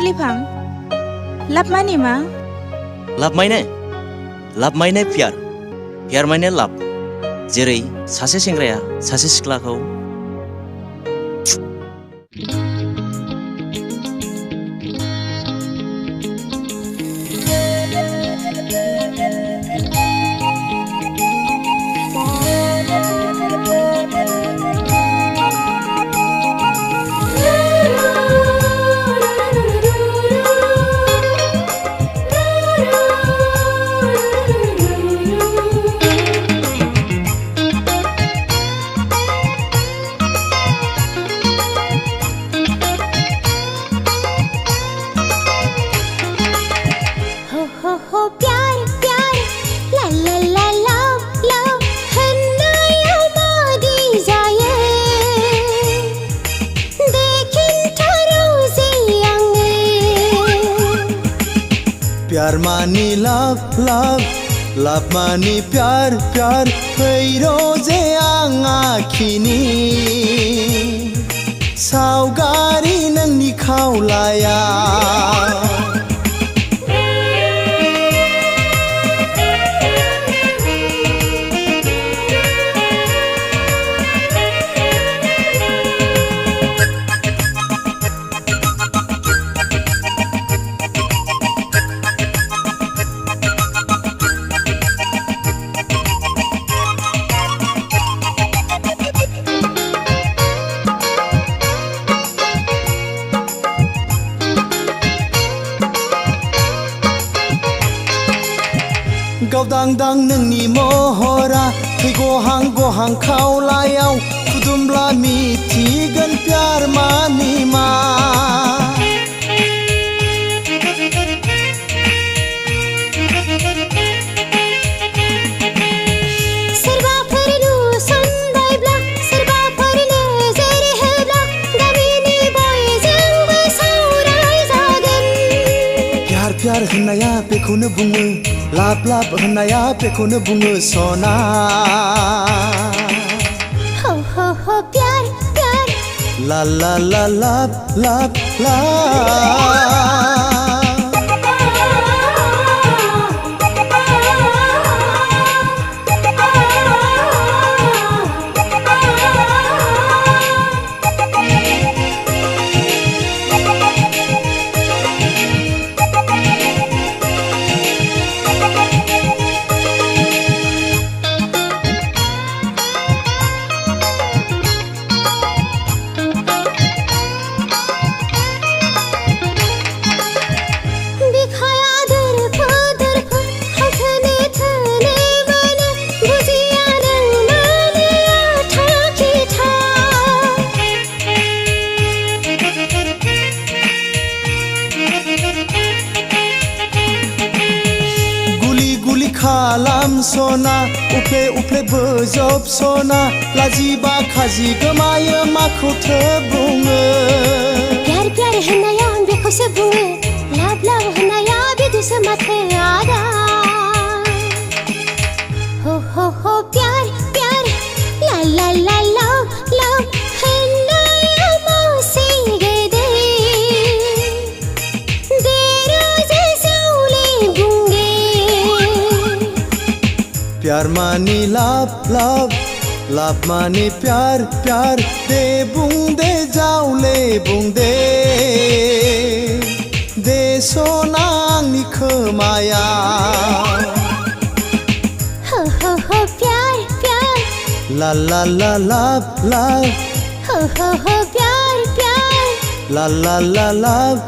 लिफां लाभ माने मा? लाभ माने प्यार माने लाभ। जेरै सासे सेंग्राया सासे सिख्लाखौ प्यार मानी लाभ मानी प्यार फैरो जे आं आखिनि सावगारि नोंनि खावलाया गावदांदां नोंनि महरा थै गहां खावलायाव खुदुमब्ला मिथिगोन प्यार मानि मा सोरबाफोर नुसनबायब्ला सोरबाफोर नोजोर होब्ला गामिनि बयजोंबो सावरायजागोन। प्यार होननाया बेखौनो बुङो लाभ होननाया बेखौनो बुङो सना। हो प्यार ला लाभ खालाम सना उफ्ले बोजब सना लाजिबा खाजि गोमायो माखौथो बुङो। प्यार होननाया बेखौसो बुङो लाभ होननाया बिदिसो माथो आदा। हो प्यार ला लाभ होननाया मासे गेदे देरो जे जाउले बुंगे। प्यार मानी लाभ मानी प्यार दे बुंदे जाउले बुंदे दे सना आंनि खोमाया। हो प्यार ला लाभ हो प्यार ला लाभ